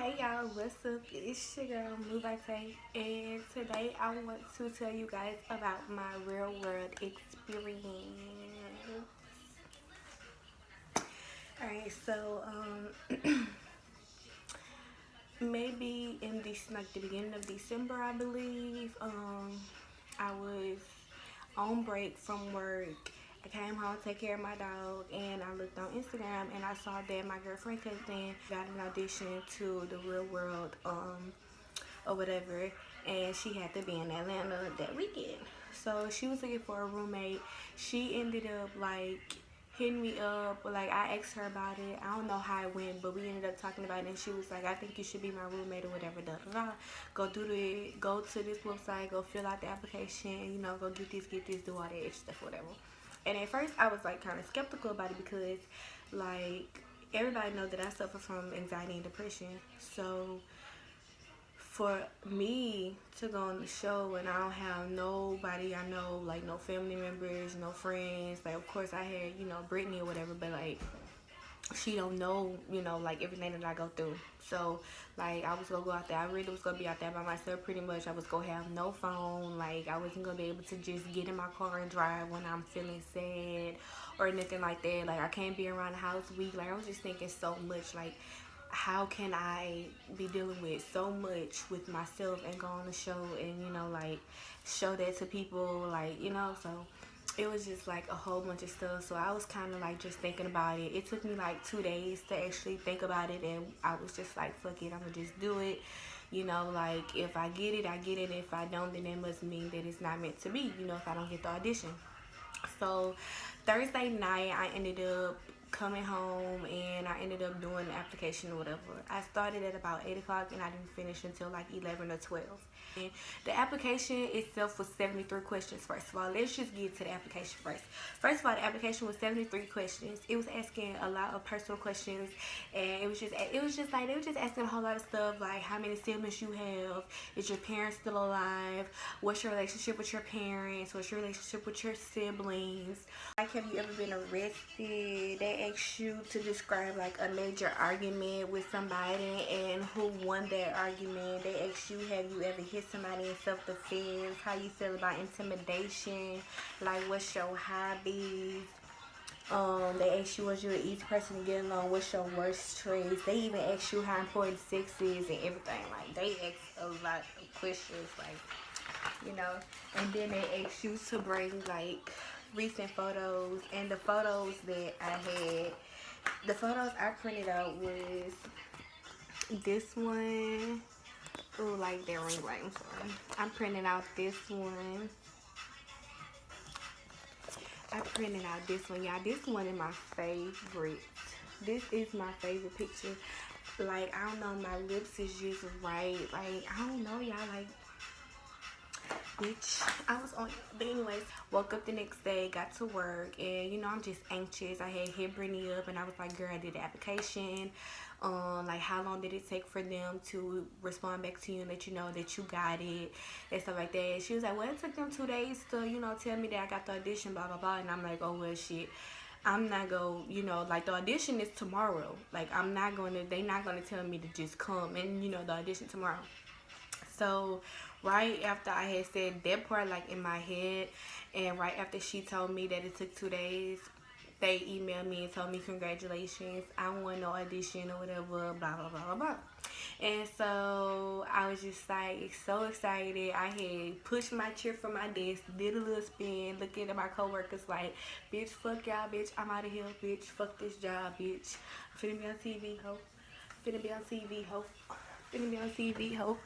Hey y'all, what's up? It's your girl Mubate, and today I want to tell you guys about my real world experience. Alright, so maybe in this like the beginning of December, I believe, I was on break from work. I came home to take care of my dog, and I looked on Instagram and I saw that my girlfriend cousin got an audition to the real world or whatever, and she had to be in Atlanta that weekend. So she was looking for a roommate. She ended up like hitting me up, like I asked her about it. I don't know how it went, but we ended up talking about it, and she was like, "I think you should be my roommate or whatever." Da da da. Go to this website, go fill out the application. Go get this, do all that extra stuff, whatever. And at first, I was like kind of skeptical about it because, like, everybody knows that I suffer from anxiety and depression. So for me to go on the show and I don't have nobody I know, like no family members, no friends. Like, of course, I had, Brittany or whatever, but like, she don't know, like everything that I go through. So, like, I was gonna go out there. I really was gonna be out there by myself pretty much. I was gonna have no phone. Like, I wasn't gonna be able to just get in my car and drive when I'm feeling sad or anything like that. Like, I can't be around the house weak. Like, I was just thinking so much, like, how can I be dealing with so much with myself and go on the show and, like, show that to people, like, so it was just like a whole bunch of stuff. So I was kind of like just thinking about it. It took me like 2 days to actually think about it, and I was just like, fuck it, I'm gonna just do it. Like, if I get it, I get it. If I don't, then it must mean that it's not meant to be, if I don't get the audition. So Thursday night, I ended up coming home and I ended up doing the application or whatever. I started at about 8 o'clock and I didn't finish until like 11 or 12. And the application itself was 73 questions. First of all, let's just get to the application first. First of all, the application was 73 questions. It was asking a lot of personal questions, and it was just like they were just asking a whole lot of stuff, like how many siblings you have, is your parents still alive, what's your relationship with your parents, what's your relationship with your siblings, like, have you ever been arrested. They ask you to describe like a major argument with somebody and who won that argument. They ask you, have you ever hit somebody in self-defense, how you feel about intimidation, like what's your hobbies. They ask you, was you an easy person to get along, what's your worst traits. They even ask you how important sex is and everything. Like, they ask a lot of questions, like, and then they ask you to bring like recent photos. And the photos that I had, the photos I printed out was this one. Oh, like that ring light, I'm sorry. I'm printing out this one. I printed out this one, y'all. This one is my favorite. This is my favorite picture. Like, I don't know, my lips is just right. Like, I don't know, y'all. Like, bitch, I was on. But anyways, woke up the next day, got to work, and I'm just anxious. I had hit Brittany up, and I was like, girl, I did the application. Like, how long did it take for them to respond back to you and let you know that you got it and stuff like that? She was like, well, it took them 2 days to tell me that I got the audition, blah blah blah. And I'm like, oh well, shit. I'm not going, like, the audition is tomorrow. Like, they not gonna tell me to just come and the audition tomorrow. So right after I had said that part, like, in my head, and right after she told me that it took 2 days, they emailed me and told me, congratulations, I won no audition or whatever, blah blah blah blah blah. And so I was just like so excited. I had pushed my chair from my desk, did a little spin, looking at my coworkers like, bitch, fuck y'all, bitch, I'm out of here, bitch, fuck this job, bitch, I'm finna be on TV, ho, finna be on TV, ho, finna be on TV, ho,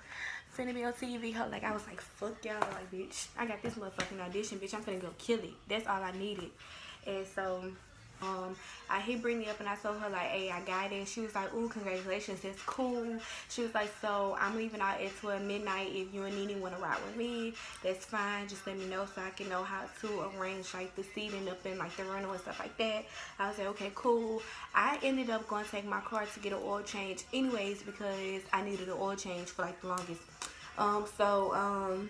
finna be on TV, ho. Like, I was like, fuck y'all, like, bitch, I got this motherfucking audition, bitch, I'm finna go kill it. That's all I needed. And so I hit Brittany up and I told her, like, hey, I got it. She was like, ooh, congratulations, that's cool. She was like, so I'm leaving out at 12 midnight. If you and Nene want to ride with me, that's fine. Just let me know so I can know how to arrange like the seating up in like the rental and stuff like that. I was like, okay, cool. I ended up going to take my car to get an oil change anyways because I needed an oil change for like the longest. So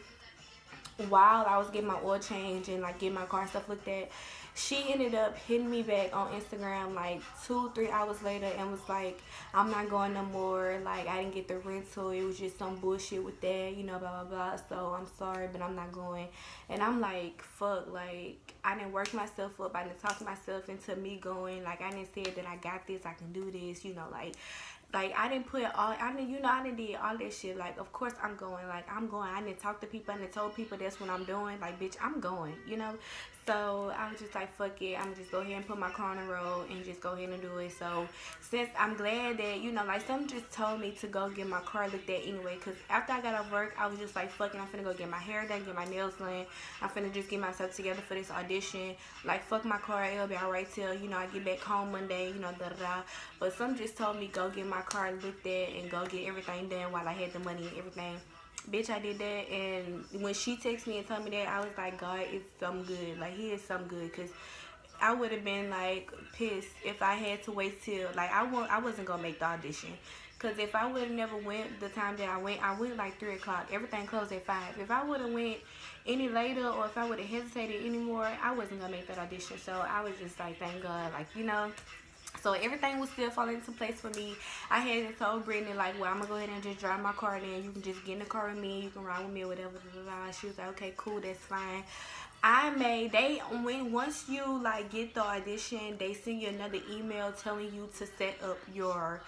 while I was getting my oil change and like getting my car and stuff looked at, she ended up hitting me back on Instagram like 2-3 hours later and was like, I'm not going no more. Like, I didn't get the rental. It was just some bullshit with that, you know, blah, blah, blah. So I'm sorry, but I'm not going. And I'm like, fuck, like, I didn't work myself up. I didn't talk myself into me going. Like, I didn't say that I got this, I can do this, you know, like I didn't put all, I didn't, you know, I didn't did all that shit. Like, of course I'm going. Like, I'm going. I didn't talk to people. I didn't told people that's what I'm doing. Like, bitch, I'm going, you know. So I was just like, fuck it. I'm just go ahead and put my car on the road and just go ahead and do it. So since I'm glad that, you know, like, someone just told me to go get my car looked at anyway. Because after I got off work, I was just like, fuck it. I'm finna go get my hair done, get my nails done. I'm finna just get myself together for this audition. Like, fuck my car. It'll be alright till, you know, I get back home Monday, you know, da da da. But some just told me go get my car looked at and go get everything done while I had the money and everything. Bitch, I did that, and when she texted me and told me that, I was like, God is some good. Like, he is some good, because I would have been, like, pissed if I had to wait till, like, I wasn't going to make the audition. Because if I would have never went the time that I went like 3 o'clock. Everything closed at 5. If I would have went any later, or if I would have hesitated anymore, I wasn't going to make that audition. So I was just like, thank God, like, you know. So everything was still falling into place for me. I had told Brittany, like, well, I'm going to go ahead and just drive my car in. You can just get in the car with me. You can ride with me or whatever. Blah, blah, blah. She was like, okay, cool, that's fine. Once you, like, get the audition, they send you another email telling you to set up your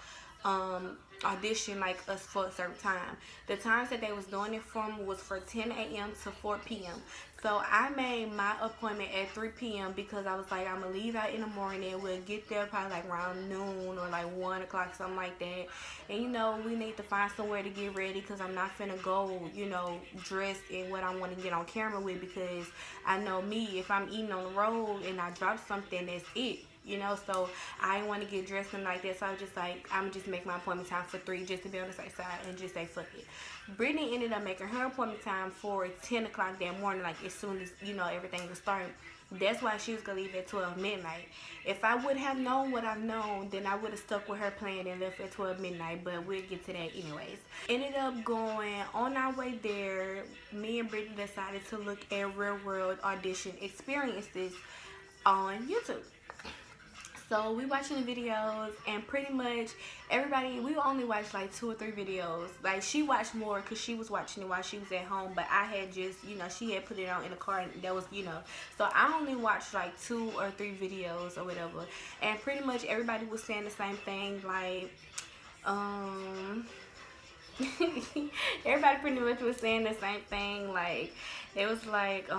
audition, like, us for a certain time. The times that they was doing it from was for 10 a.m. to 4 p.m. So I made my appointment at 3 p.m. because I was like, I'm going to leave out in the morning. We'll get there probably like around noon or like 1 o'clock, something like that. And, you know, we need to find somewhere to get ready because I'm not finna go, you know, dressed in what I want to get on camera with, because I know me, if I'm eating on the road and I drop something, that's it. You know, so I didn't want to get dressed and like that. So I was just like, I'm just make my appointment time for 3 just to be on the safe side and just say fuck it. Brittany ended up making her appointment time for 10 o'clock that morning, like as soon as, you know, everything was starting. That's why she was going to leave at 12 midnight. If I would have known what I've known, then I would have stuck with her plan and left at 12 midnight. But we'll get to that anyways. Ended up going on our way there. Me and Brittany decided to look at real world audition experiences on YouTube. So we watching the videos, and pretty much everybody, we only watched like 2 or 3 videos. Like, she watched more because she was watching it while she was at home, but I had just, you know, she had put it on in the car, and that was, you know, so I only watched like 2 or 3 videos or whatever. And pretty much everybody was saying the same thing, like, everybody pretty much was saying the same thing. Like, it was like,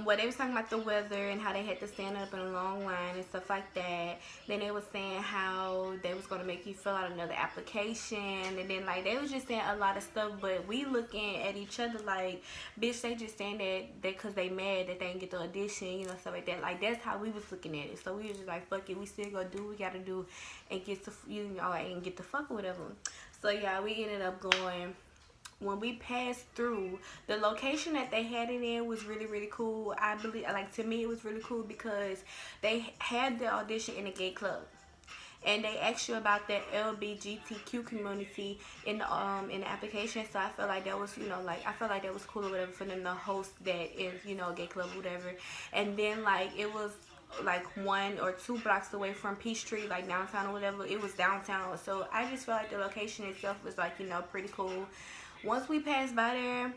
well, they was talking about the weather and how they had to stand up in a long line and stuff like that. Then they was saying how they was going to make you fill out another application, and then, like, they was just saying a lot of stuff. But we looking at each other like, bitch, they just saying that because they mad that they didn't get the audition, you know, stuff like that. Like, that's how we was looking at it. So we was just like, fuck it, we still gonna do what we gotta do and get to, you know, and get the fuck or whatever. So yeah, we ended up going. When we passed through, the location that they had it in was really, really cool. I believe, like, to me, it was really cool because they had the audition in a gay club. And they asked you about the LGBTQ community in the application. So I felt like that was, you know, like, I felt like that was cool or whatever for them to host that in, you know, a gay club or whatever. And then, like, it was like 1 or 2 blocks away from Peachtree, like downtown or whatever. It was downtown. So I just felt like the location itself was, like, you know, pretty cool. Once we passed by there,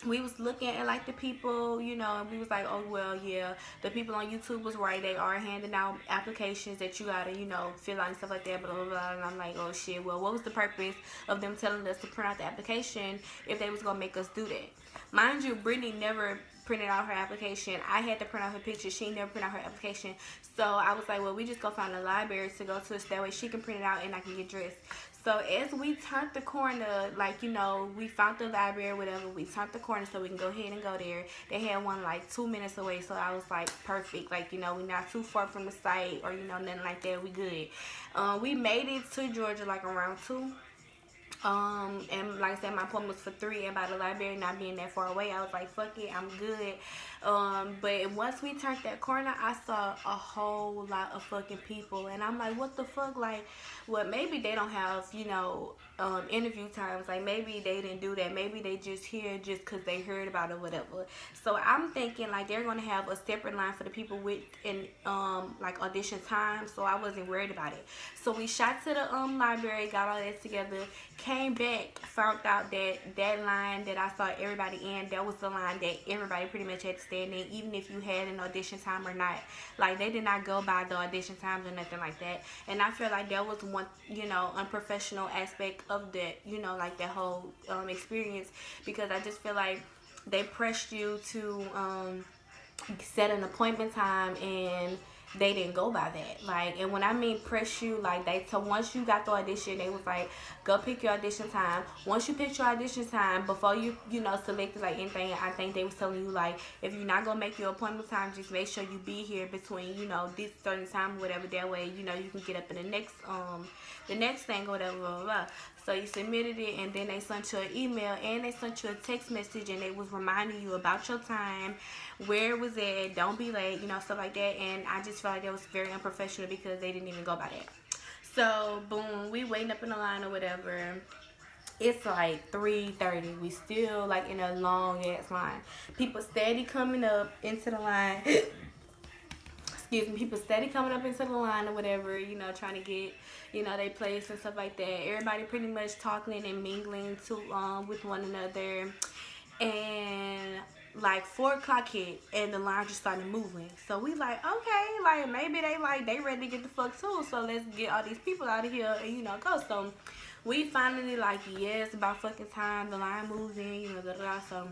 we was looking at, like, the people, you know, and we was like, oh, well, yeah, the people on YouTube was right. They are handing out applications that you gotta, you know, fill out and stuff like that, blah, blah, blah. And I'm like, oh, shit, well, what was the purpose of them telling us to print out the application if they was gonna make us do that? Mind you, Brittany never printed out her application. I had to print out her picture. She never printed out her application. So I was like, well, we just go find a library to go to, so that way she can print it out and I can get dressed. So as we turned the corner, like, you know, we found the library or whatever. We turned the corner so we can go ahead and go there. They had one like 2 minutes away, so I was like, perfect. Like, you know, we're not too far from the site or, you know, nothing like that. We good. We made it to Georgia like around 2. And like I said, my appointment was for 3, and by the library not being that far away, I was like, fuck it, I'm good. But once we turned that corner, I saw a whole lot of fucking people, and I'm like, what the fuck? Like, well, maybe they don't have, interview times. Like, maybe they didn't do that. Maybe they just here just because they heard about it or whatever. So I'm thinking, like, they're going to have a separate line for the people with, like, audition time, so I wasn't worried about it. So we shot to the, library, got all that together, came back, found out that that line that I saw everybody in, that was the line that everybody pretty much had to stand in, even if you had an audition time or not. Like, they did not go by the audition times or nothing like that. And I feel like that was one, unprofessional aspect of that, like that whole experience, because I just feel like they pressed you to set an appointment time, and they didn't go by that. Like, and when I mean press you, like, once you got the audition, they was like, go pick your audition time. Once you picked your audition time, before you selected like anything, I think they was telling you, like, if you're not gonna make your appointment time, just make sure you be here between this certain time or whatever. That way you can get up in the next thing or whatever, blah, blah, blah. So you submitted it, and then they sent you an email, and they sent you a text message, and they was reminding you about your time, where it was at, don't be late, stuff like that. And I just felt like that was very unprofessional, because they didn't even go by that. So boom, we waiting up in the line or whatever. It's like 3:30. We still like in a long ass line. People steady coming up into the line. Excuse me. People steady coming up into the line or whatever, trying to get their place and stuff like that. Everybody pretty much talking and mingling with one another. And like 4 o'clock hit, and the line just started moving. So we like, okay, like maybe they ready to get the fuck too. So let's get all these people out of here and go. So we finally like, yes, about fucking time. The line moving, So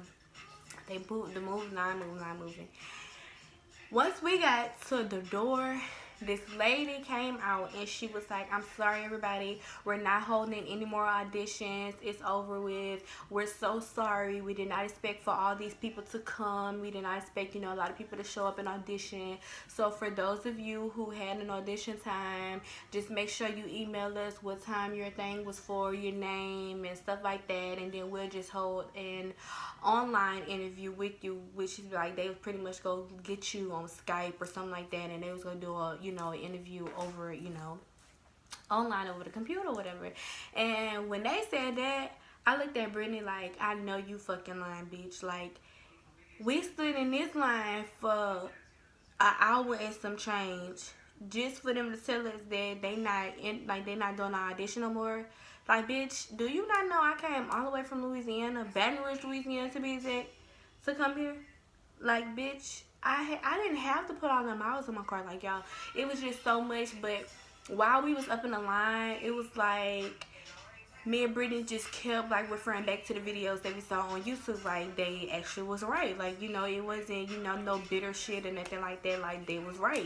they moved, line moving. Once we got to the door, this lady came out, and she was like, I'm sorry, everybody. We're not holding any more auditions. It's over with. We're so sorry. We did not expect for all these people to come. We did not expect, a lot of people to show up and audition. So for those of you who had an audition time, just make sure you email us what time your thing was for, your name, and stuff like that. And then we'll just hold an online interview with you, which is like they would pretty much go get you on Skype or something like that, and they was gonna do a an interview over online over the computer or whatever. And when they said that, I looked at Brittany like, I know you fucking lying, bitch. Like, we stood in this line for an hour and some change just for them to tell us that they not doing our audition no more. Like, bitch, do you not know I came all the way from Louisiana, Baton Rouge, Louisiana, to be exact, to come here? Like, bitch, I didn't have to put all the miles on my car. Like, y'all, it was just so much. But while we was up in the line, it was like me and Brittany just kept like referring back to the videos that we saw on YouTube. Like, they actually was right. Like, it wasn't no bitter shit or nothing like that. Like, they was right.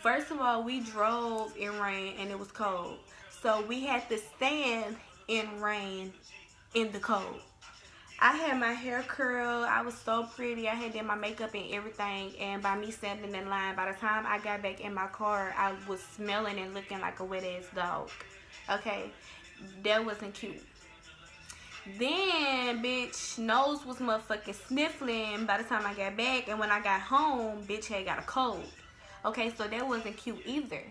First of all, we drove in rain and it was cold, so we had to stand in rain in the cold. I had my hair curled. I was so pretty. I had done my makeup and everything. And by me standing in line, by the time I got back in my car, I was smelling and looking like a wet ass dog. Okay, that wasn't cute. Then, bitch, nose was motherfucking sniffling by the time I got back. And when I got home, bitch had got a cold. Okay, so that wasn't cute either.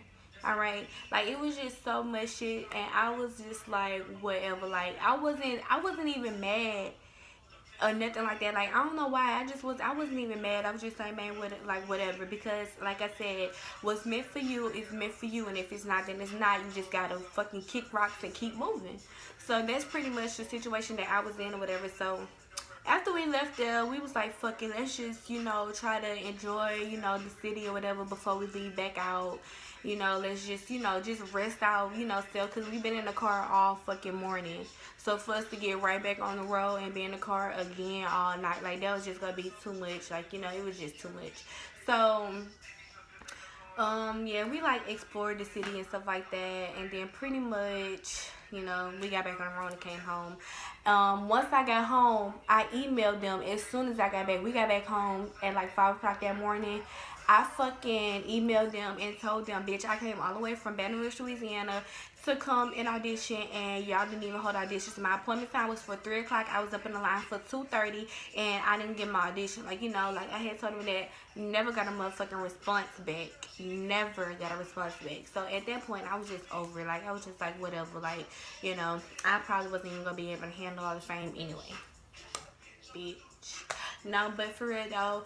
Alright, like, it was just so much shit, and I was just like, whatever. Like, I wasn't even mad or nothing like that. Like, I don't know why. I wasn't even mad. I was just like, man, whatever. Because, like I said, what's meant for you is meant for you. And if it's not, then it's not. You just gotta fucking kick rocks and keep moving. So that's pretty much the situation that I was in or whatever. So after we left there, we was like, fuck it, let's just, try to enjoy, the city or whatever before we leave back out. Let's just, just rest out, still, because we've been in the car all fucking morning. So for us to get right back on the road and be in the car again all night, like, that was just going to be too much. Like, it was just too much. So, yeah, we, like, explored the city and stuff like that. And then pretty much, we got back on the road and came home. Once I got home, I emailed them as soon as I got back. We got back home at, like, 5 o'clock that morning. I fucking emailed them and told them, bitch, I came all the way from Baton Rouge, Louisiana to come and audition, and y'all didn't even hold auditions. My appointment time was for 3 o'clock. I was up in the line for 2:30, and I didn't get my audition. Like, you know, like I had told them that, never got a motherfucking response back. Never got a response back. So at that point, I was just over it. Like, I was just like, whatever. Like, you know, I probably wasn't even gonna be able to handle all the fame anyway. Bitch. No, but for real though,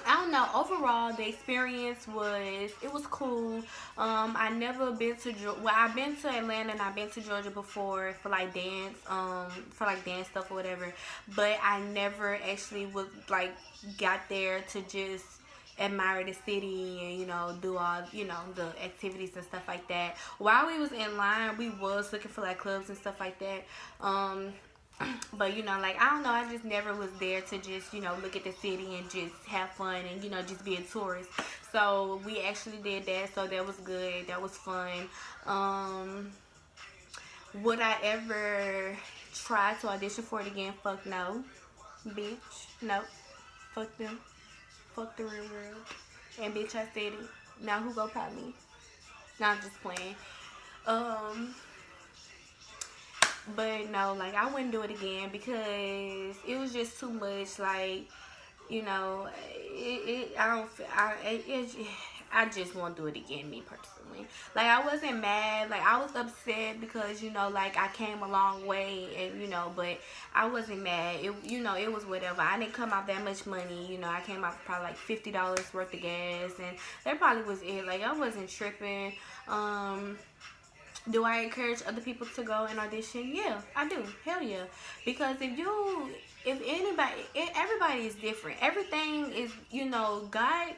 I don't know. Overall, the experience was cool. I never been to I've been to Atlanta and I've been to Georgia before for like dance stuff or whatever. But I never actually was like got there to just admire the city and, you know, do all, you know, the activities and stuff like that. While we was in line, we was looking for like clubs and stuff like that. But, you know, like, I don't know, I just never was there to just, you know, look at the city and just have fun and, you know, just be a tourist. So we actually did that, so that was good. That was fun. Would I ever try to audition for it again? Fuck no. Bitch. Nope. Fuck them. Fuck the real world. And bitch, I said it. Now who go pop me? Nah, I'm just playing. But no, like, I wouldn't do it again because it was just too much. Like, you know, I just won't do it again, me personally. Like, I wasn't mad. Like, I was upset because, you know, like, I came a long way and, you know, but I wasn't mad. It, you know, it was whatever. I didn't come out that much money. You know, I came out probably like $50 worth of gas, and that probably was it. Like, I wasn't tripping. Do I encourage other people to go and audition? Yeah, I do. Hell yeah. Because everybody is different. Everything is, you know, God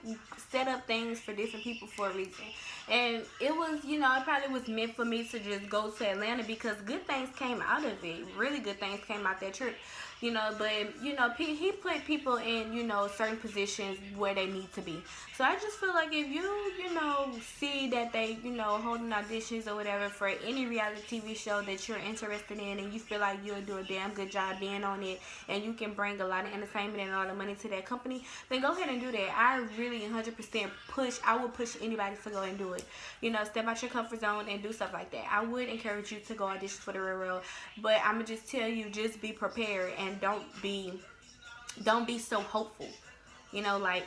set up things for different people for a reason. And it was, you know, it probably was meant for me to just go to Atlanta because good things came out of it. Really good things came out that trip. You know, but, you know, he put people in, you know, certain positions where they need to be. So I just feel like if you know, see that they, you know, holding auditions or whatever for any reality TV show that you're interested in and you feel like you'll do a damn good job being on it and you can bring a lot of entertainment and a lot of money to that company, then go ahead and do that. I really 100% I would push anybody to go and do it. You know, step out your comfort zone and do stuff like that. I would encourage you to go audition for the Real World, but I'm going to just tell you, just be prepared and don't be so hopeful. You know, like,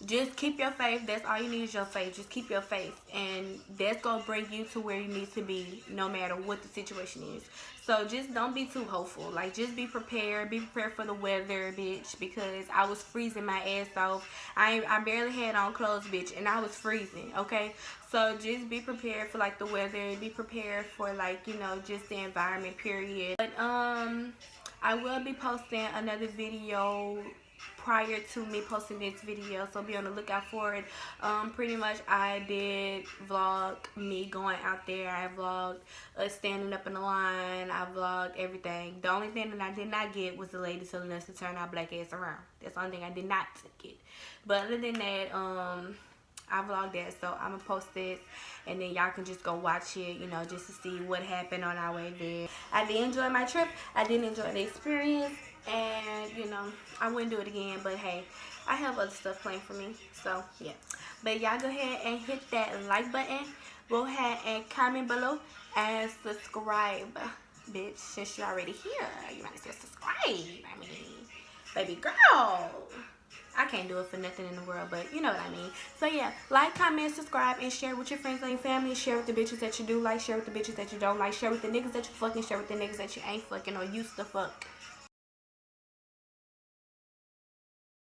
just keep your faith. That's all you need is your faith. Just keep your faith, and that's gonna bring you to where you need to be, no matter what the situation is. So just don't be too hopeful. Like, just be prepared. Be prepared for the weather, bitch, because I was freezing my ass off. I barely had on clothes, bitch, and I was freezing. Okay, so just be prepared for like the weather. Be prepared for, like, you know, just the environment. Period. But I will be posting another video prior to me posting this video, so be on the lookout for it. Pretty much I did vlog me going out there. I vlogged standing up in the line. I vlogged everything. The only thing that I did not get was the lady telling us to turn our black ass around. That's the only thing I did not get. But other than that, I vlogged that, so I'm gonna post it, and then y'all can just go watch it, you know, just to see what happened on our way there. I did enjoy my trip. I did enjoy the experience, and, you know, I wouldn't do it again, but hey, I have other stuff planned for me, so yeah. But y'all go ahead and hit that like button. Go ahead and comment below and subscribe, bitch. Since you're already here, you might as well subscribe. I mean, baby girl, I can't do it for nothing in the world, but you know what I mean. So yeah, like, comment, subscribe, and share with your friends and your family. Share with the bitches that you do like, share with the bitches that you don't like, share with the niggas that you fucking, share with the niggas that you ain't fucking or used to fuck.